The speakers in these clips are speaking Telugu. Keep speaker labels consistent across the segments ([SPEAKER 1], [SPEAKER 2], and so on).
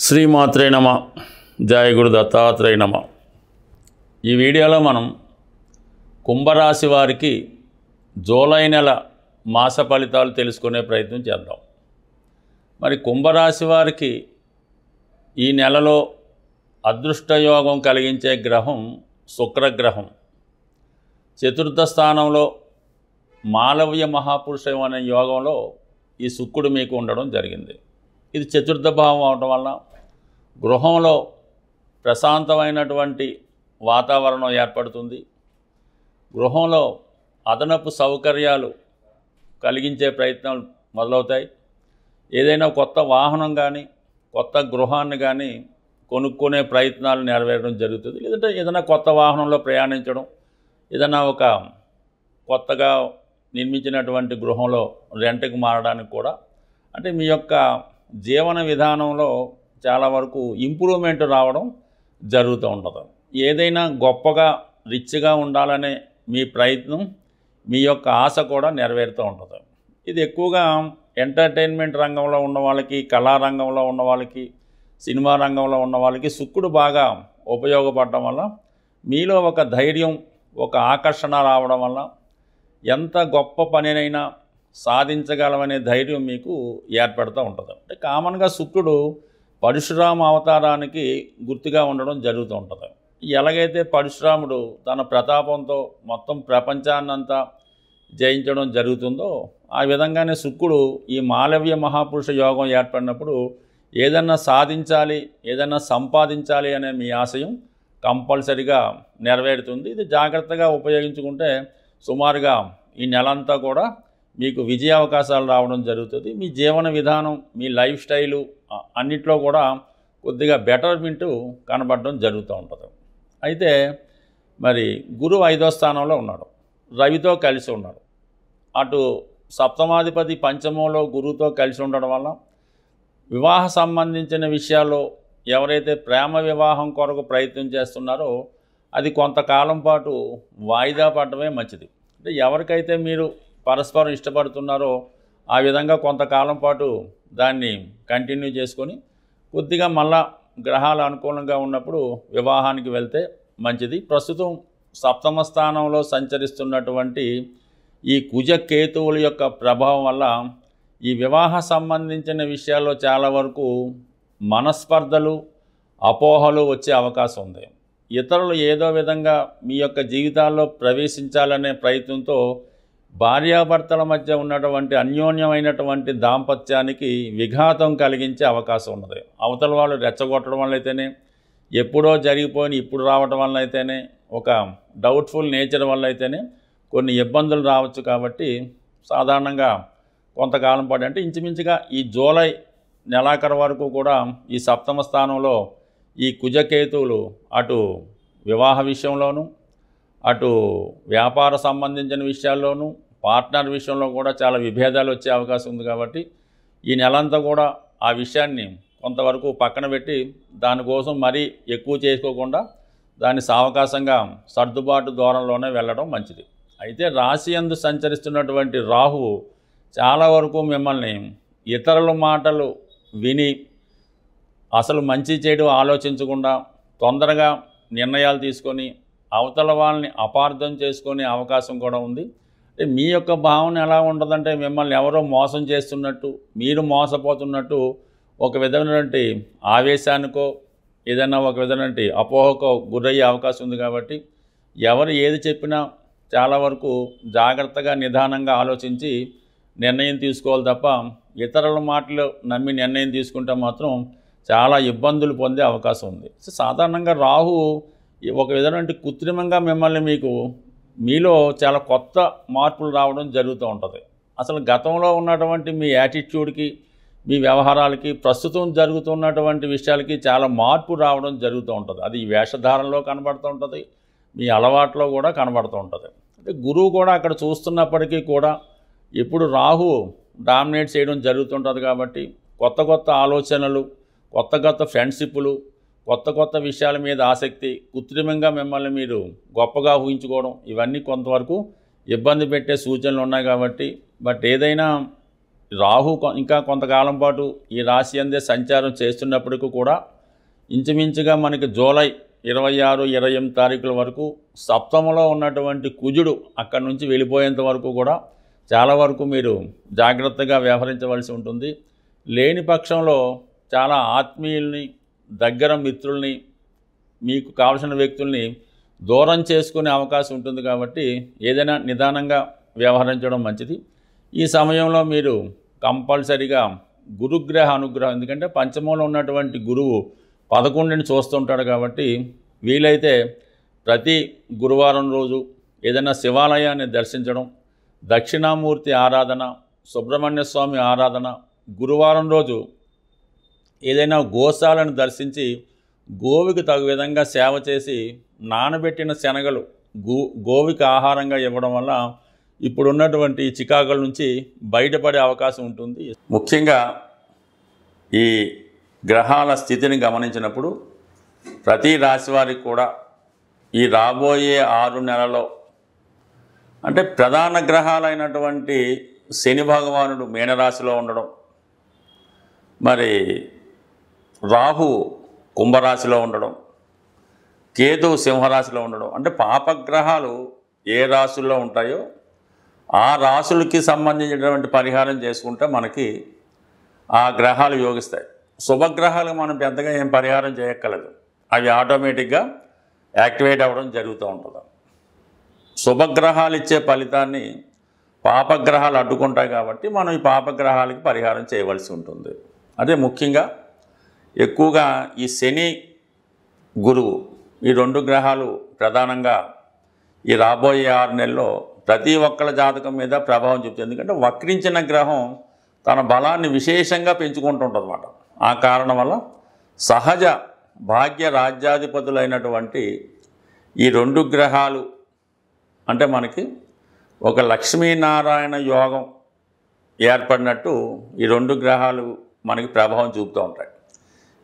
[SPEAKER 1] శ్రీమాత్రే నమ. జయ గురు దత్తాత్రేయ నమ. ఈ వీడియోలో మనం కుంభరాశి వారికి జూలై నెల మాస ఫలితాలు తెలుసుకునే ప్రయత్నం చేద్దాం. మరి కుంభరాశి వారికి ఈ నెలలో అదృష్టయోగం కలిగించే గ్రహం శుక్రగ్రహం. చతుర్థ స్థానంలో మాలవ్య మహాపురుషం అనే యోగంలో ఈ శుక్రుడు మీకు ఉండడం జరిగింది. ఇది చతుర్థ భావం అవటం వల్ల గృహంలో ప్రశాంతమైనటువంటి వాతావరణం ఏర్పడుతుంది. గృహంలో అదనపు సౌకర్యాలు కలిగించే ప్రయత్నాలు మొదలవుతాయి. ఏదైనా కొత్త వాహనం కానీ కొత్త గృహాన్ని కానీ కొనుక్కునే ప్రయత్నాలు నెరవేరడం జరుగుతుంది. లేదంటే ఏదైనా కొత్త వాహనంలో ప్రయాణించడం, ఏదైనా ఒక కొత్తగా నిర్మించినటువంటి గృహంలో రెంట్కి మారడానికి కూడా, అంటే మీ యొక్క జీవన విధానంలో చాలా వరకు ఇంప్రూవ్మెంట్ రావడం జరుగుతూ ఉంటుంది. ఏదైనా గొప్పగా రిచ్గా ఉండాలనే మీ ప్రయత్నం, మీ యొక్క ఆశ కూడా నెరవేరుతూ ఉంటుంది. ఇది ఎక్కువగా ఎంటర్టైన్మెంట్ రంగంలో ఉన్న వాళ్ళకి, కళారంగంలో ఉన్న వాళ్ళకి, సినిమా రంగంలో ఉన్న వాళ్ళకి శుక్రుడు బాగా ఉపయోగపడటం వల్ల మీలో ఒక ధైర్యం, ఒక ఆకర్షణ రావడం వల్ల ఎంత గొప్ప పనినైనా సాధించగలమనే ధైర్యం మీకు ఏర్పడుతూ ఉంటుంది. అంటే కామన్గా శుక్రుడు పరశురామ అవతారానికి గుర్తుగా ఉండడం జరుగుతూ ఉంటుంది. ఎలాగైతే పరశురాముడు తన ప్రతాపంతో మొత్తం ప్రపంచాన్నంతా జయించడం జరుగుతుందో, ఆ విధంగానే శుక్రుడు ఈ మాలవ్య మహాపురుష యోగం ఏర్పడినప్పుడు ఏదన్నా సాధించాలి, ఏదన్నా సంపాదించాలి అనే మీ ఆశయం కంపల్సరిగా నెరవేరుతుంది. ఇది జాగ్రత్తగా ఉపయోగించుకుంటే సుమారుగా ఈ నెలంతా కూడా మీకు విజయ అవకాశాలు రావడం జరుగుతుంది. మీ జీవన విధానం, మీ లైఫ్ స్టైలు అన్నిట్లో కూడా కొద్దిగా బెటర్మెంట్ కనబడడం జరుగుతూ ఉంటుంది. అయితే మరి గురువు 5వ స్థానంలో ఉన్నాడు, రవితో కలిసి ఉన్నాడు. అటు సప్తమాధిపతి పంచమంలో గురువుతో కలిసి ఉండడం వల్ల వివాహ సంబంధించిన విషయాల్లో ఎవరైతే ప్రేమ వివాహం కొరకు ప్రయత్నం చేస్తున్నారో అది కొంతకాలం పాటు వాయిదా పడటమే మంచిది. అంటే ఎవరికైతే మీరు పరస్పరం ఇష్టపడుతున్నారో ఆ విధంగా కొంతకాలం పాటు దాన్ని కంటిన్యూ చేసుకొని కొద్దిగా మళ్ళా గ్రహాలు అనుకూలంగా ఉన్నప్పుడు వివాహానికి వెళ్తే మంచిది. ప్రస్తుతం సప్తమ స్థానంలో సంచరిస్తున్నటువంటి ఈ కుజ కేతువుల యొక్క ప్రభావం వల్ల ఈ వివాహ సంబంధించిన విషయాల్లో చాలా వరకు మనస్పర్ధలు, అపోహలు వచ్చే అవకాశం ఉంది. ఇతరులు ఏదో విధంగా మీ యొక్క జీవితాల్లో ప్రవేశించాలనే ప్రయత్నంతో భార్యాభర్తల మధ్య ఉన్నటువంటి అన్యోన్యమైనటువంటి దాంపత్యానికి విఘాతం కలిగించే అవకాశం ఉన్నది. అవతల వాళ్ళు రెచ్చగొట్టడం వల్ల అయితేనే, ఎప్పుడో జరిగిపోయిన ఇప్పుడు రావడం వల్ల అయితేనే, ఒక డౌట్ఫుల్ నేచర్ వల్ల అయితేనే కొన్ని ఇబ్బందులు రావచ్చు. కాబట్టి సాధారణంగా కొంతకాలం పాటు, అంటే ఇంచుమించుగా ఈ జూలై నెలాఖరు వరకు కూడా ఈ సప్తమ స్థానంలో ఈ కుజకేతువులు అటు వివాహ విషయంలోనూ, అటు వ్యాపార సంబంధించిన విషయాల్లోనూ, పార్ట్నర్ విషయంలో కూడా చాలా విభేదాలు వచ్చే అవకాశం ఉంది. కాబట్టి ఈ నెలంతా కూడా ఆ విషయాన్ని కొంతవరకు పక్కన పెట్టి దానికోసం మరీ ఎక్కువ చేసుకోకుండా దాన్ని సావకాశంగా సర్దుబాటు ధోరణిలోనే వెళ్ళడం మంచిది. అయితే రాశి యందు సంచరిస్తున్నటువంటి రాహువు చాలా వరకు మిమ్మల్ని ఇతరుల మాటలు విని అసలు మంచి చెడు ఆలోచించకుండా తొందరగా నిర్ణయాలు తీసుకొని అవతల వాళ్ళని అపార్థం చేసుకునే అవకాశం కూడా ఉంది. అంటే మీ యొక్క భావన ఎలా ఉంటుందంటే మిమ్మల్ని ఎవరో మోసం చేస్తున్నట్టు, మీరు మోసపోతున్నట్టు ఒక విధమైనటువంటి ఆవేశానికో ఏదైనా ఒక విధమైనటువంటి అపోహకో గురయ్యే అవకాశం ఉంది. కాబట్టి ఎవరు ఏది చెప్పినా చాలా వరకు జాగ్రత్తగా నిదానంగా ఆలోచించి నిర్ణయం తీసుకోవాలి తప్ప ఇతరుల మాటలు నమ్మి నిర్ణయం తీసుకుంటే మాత్రం చాలా ఇబ్బందులు పొందే అవకాశం ఉంది. సాధారణంగా రాహు ఒక విధమైన కృత్రిమంగా మిమ్మల్ని మీలో చాలా కొత్త మార్పులు రావడం జరుగుతూ ఉంటుంది. అసలు గతంలో ఉన్నటువంటి మీ యాటిట్యూడ్కి, మీ వ్యవహారాలకి, ప్రస్తుతం జరుగుతున్నటువంటి విషయాలకి చాలా మార్పు రావడం జరుగుతూ ఉంటుంది. అది ఈ వేషధారణలో కనబడుతూ ఉంటుంది, మీ అలవాట్లో కూడా కనబడుతూ ఉంటుంది. అంటే గురువు కూడా అక్కడ చూస్తున్నప్పటికీ కూడా ఎప్పుడు రాహు డామినేట్ చేయడం జరుగుతుంటుంది. కాబట్టి కొత్త కొత్త ఆలోచనలు, కొత్త కొత్త ఫ్రెండ్షిప్లు, కొత్త కొత్త విషయాల మీద ఆసక్తి, కృత్రిమంగా మిమ్మల్ని మీరు గొప్పగా ఊహించుకోవడం, ఇవన్నీ కొంతవరకు ఇబ్బంది పెట్టే సూచనలు ఉన్నాయి. కాబట్టి ఏదైనా రాహు ఇంకా కొంతకాలం పాటు ఈ రాశి అందే సంచారం చేస్తున్నప్పటికీ కూడా ఇంచుమించుగా మనకి జూలై 26, 28 తారీఖుల వరకు సప్తమలో ఉన్నటువంటి కుజుడు అక్కడి నుంచి వెళ్ళిపోయేంత వరకు కూడా చాలా వరకు మీరు జాగ్రత్తగా వ్యవహరించవలసి ఉంటుంది. లేని పక్షంలో చాలా ఆత్మీయుల్ని, దగ్గర మిత్రుల్ని, మీకు కావలసిన వ్యక్తుల్ని దూరం చేసుకునే అవకాశం ఉంటుంది. కాబట్టి ఏదైనా నిదానంగా వ్యవహరించడం మంచిది. ఈ సమయంలో మీరు కంపల్సరిగా గురుగ్రహ అనుగ్రహం, ఎందుకంటే పంచమంలో ఉన్నటువంటి గురువు 11ని చూస్తుంటాడు కాబట్టి వీలైతే ప్రతి గురువారం రోజు ఏదైనా శివాలయాన్ని దర్శించడం, దక్షిణామూర్తి ఆరాధన, సుబ్రహ్మణ్య స్వామి ఆరాధన, గురువారం రోజు ఏదైనా గోశాలను దర్శించి గోవుకి తగు విధంగా సేవ చేసి నానబెట్టిన శనగలు గోవుకి ఆహారంగా ఇవ్వడం వల్ల ఇప్పుడున్నటువంటి చికాకుల నుంచి బయటపడే అవకాశం ఉంటుంది. ముఖ్యంగా ఈ గ్రహాల స్థితిని గమనించినప్పుడు ప్రతి రాశి వారికి కూడా ఈ రాబోయే 6 నెలల్లో అంటే ప్రధాన గ్రహాలైనటువంటి శని భగవానుడు మీనరాశిలో ఉండడం, మరి రాహు కుంభరాశిలో ఉండడం, కేతు సింహరాశిలో ఉండడం, అంటే పాపగ్రహాలు ఏ రాశుల్లో ఉంటాయో ఆ రాశులకి సంబంధించినటువంటి పరిహారం చేసుకుంటే మనకి ఆ గ్రహాలు యోగిస్తాయి. శుభగ్రహాలు మనం పెద్దగా ఏం పరిహారం చేయక్కర్లేదు, అవి ఆటోమేటిక్గా యాక్టివేట్ అవ్వడం జరుగుతూ ఉంటుంది. శుభగ్రహాలు ఇచ్చే ఫలితాన్ని పాపగ్రహాలు అడ్డుకుంటాయి కాబట్టి మనం ఈ పాపగ్రహాలకి పరిహారం చేయవలసి ఉంటుంది. అదే ముఖ్యంగా ఎక్కువగా ఈ శని, గురువు ఈ 2 గ్రహాలు ప్రధానంగా ఈ రాబోయే 6 నెలల్లో ప్రతి ఒక్కళ్ళ జాతకం మీద ప్రభావం చూపుతుంది. ఎందుకంటే వక్రించిన గ్రహం తన బలాన్ని విశేషంగా పెంచుకుంటుంటుంది అన్నమాట. ఆ కారణం వల్ల సహజ భాగ్య రాజ్యాధిపతులైనటువంటి ఈ 2 గ్రహాలు అంటే మనకి ఒక లక్ష్మీనారాయణ యోగం ఏర్పడినట్టు ఈ 2 గ్రహాలు మనకి ప్రభావం చూపుతూ ఉంటాయి.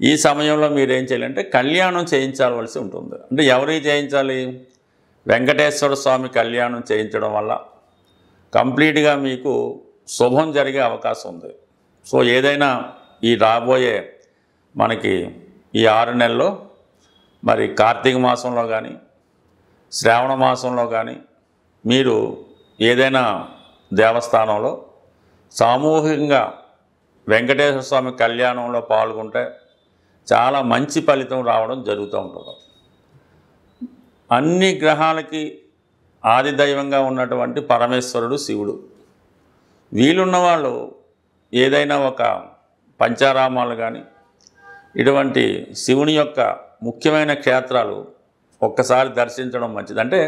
[SPEAKER 1] ఈ సమయంలో మీరేం చేయాలంటే కళ్యాణం చేయించవలసి ఉంటుంది. అంటే ఎవరికి చేయించాలి? వెంకటేశ్వర స్వామి కళ్యాణం చేయించడం వల్ల కంప్లీట్గా మీకు శుభం జరిగే అవకాశం ఉంది. సో ఏదైనా ఈ రాబోయే మనకి ఈ 6 నెలల్లో మరి కార్తీక మాసంలో కానీ శ్రావణ మాసంలో కానీ మీరు ఏదైనా దేవస్థానంలో సామూహికంగా వెంకటేశ్వర స్వామి కళ్యాణంలో పాల్గొంటే చాలా మంచి ఫలితం రావడం జరుగుతూ ఉంటుంది. అన్ని గ్రహాలకి ఆది దైవంగా ఉన్నటువంటి పరమేశ్వరుడు శివుడు. వీలున్న వాళ్ళు ఏదైనా ఒక పంచారామాలు కానీ ఇటువంటి శివుని యొక్క ముఖ్యమైన క్షేత్రాలు ఒక్కసారి దర్శించడం మంచిది. అంటే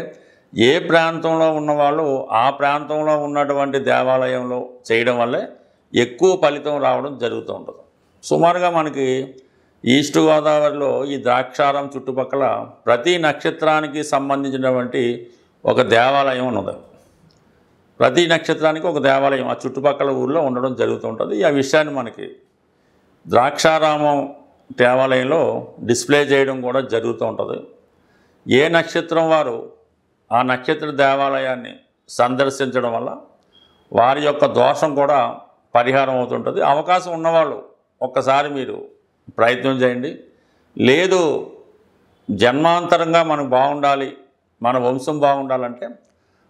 [SPEAKER 1] ఏ ప్రాంతంలో ఉన్నవాళ్ళు ఆ ప్రాంతంలో ఉన్నటువంటి దేవాలయంలో చేయడం వల్లే ఎక్కువ ఫలితం రావడం జరుగుతూ ఉంటుంది. సుమారుగా మనకి ఈస్ట్ గోదావరిలో ఈ ద్రాక్షారం చుట్టుపక్కల ప్రతి నక్షత్రానికి సంబంధించినటువంటి ఒక దేవాలయం ఉన్నది. ప్రతి నక్షత్రానికి ఒక దేవాలయం ఆ చుట్టుపక్కల ఊళ్ళో ఉండడం జరుగుతూ ఉంటుంది. ఆ విషయాన్ని మనకి ద్రాక్షారామం దేవాలయంలో డిస్ప్లే చేయడం కూడా జరుగుతూ ఉంటుంది. ఏ నక్షత్రం వారు ఆ నక్షత్ర దేవాలయాన్ని సందర్శించడం వల్ల వారి యొక్క దోషం కూడా పరిహారం అవుతుంటుంది. అవకాశం ఉన్నవాళ్ళు ఒక్కసారి మీరు ప్రయత్నం చేయండి. లేదు జన్మాంతరంగా మనం బాగుండాలి, మన వంశం బాగుండాలంటే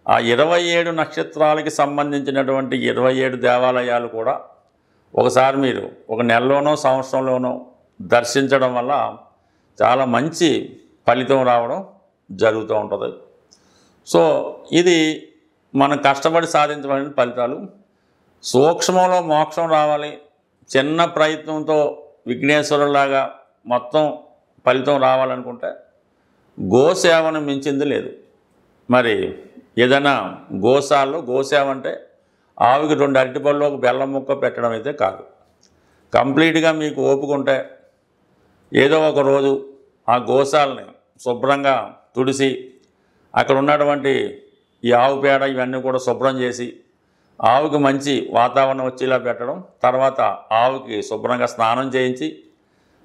[SPEAKER 1] ఆ 27 నక్షత్రాలకి సంబంధించినటువంటి 27 దేవాలయాలు కూడా ఒకసారి మీరు ఒక నెలలోనో సంవత్సరంలోనో దర్శించడం వల్ల చాలా మంచి ఫలితం రావడం జరుగుతూ ఉంటుంది. సో ఇది మనం కష్టపడి సాధించబడిన ఫలితాలు. సూక్ష్మంలో మోక్షం రావాలి, చిన్న ప్రయత్నంతో విఘ్నేశ్వరులాగా మొత్తం ఫలితం రావాలనుకుంటే గోసేవను మించింది లేదు. మరి ఏదైనా గోసేవ అంటే ఆవుకి 2 అరటిపళ్ళు ఒక బెల్లం ముక్క పెట్టడం అయితే కాదు. కంప్లీట్గా మీకు ఓపుకుంటే ఏదో ఒక రోజు ఆ గోశాలని శుభ్రంగా తుడిసి అక్కడ ఉన్నటువంటి ఈ ఆవు పేడ ఇవన్నీ కూడా శుభ్రం చేసి ఆవుకి మంచి వాతావరణం వచ్చేలా పెట్టడం, తర్వాత ఆవుకి శుభ్రంగా స్నానం చేయించి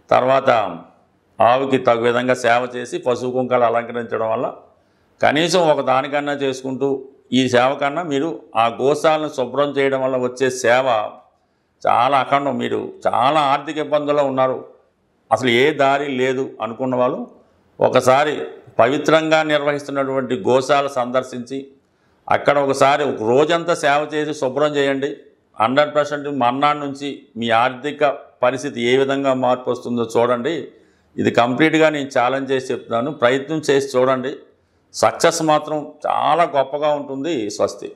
[SPEAKER 1] తర్వాత ఆవుకి తగు విధంగా సేవ చేసి పసుపు కుంకాలు అలంకరించడం వల్ల కనీసం ఒక దానికన్నా చేసుకుంటూ ఈ సేవ కన్నా మీరు ఆ గోశాలను శుభ్రం చేయడం వల్ల వచ్చే సేవ చాలా అఖండం. మీరు చాలా ఆర్థిక ఇబ్బందుల్లో ఉన్నారు, అసలు ఏ దారి లేదు అనుకున్న వాళ్ళు ఒకసారి పవిత్రంగా నిర్వహిస్తున్నటువంటి గోశాల సందర్శించి అక్కడ ఒకసారి ఒక రోజంతా సేవ చేసి శుభ్రం చేయండి. 100% మర్నాడు నుంచి మీ ఆర్థిక పరిస్థితి ఏ విధంగా మార్పు వస్తుందో చూడండి. ఇది కంప్లీట్గా నేను ఛాలెంజ్ చేసి చెప్తున్నాను. ప్రయత్నం చేసి చూడండి. సక్సెస్ మాత్రం చాలా గొప్పగా ఉంటుంది. స్వస్తి.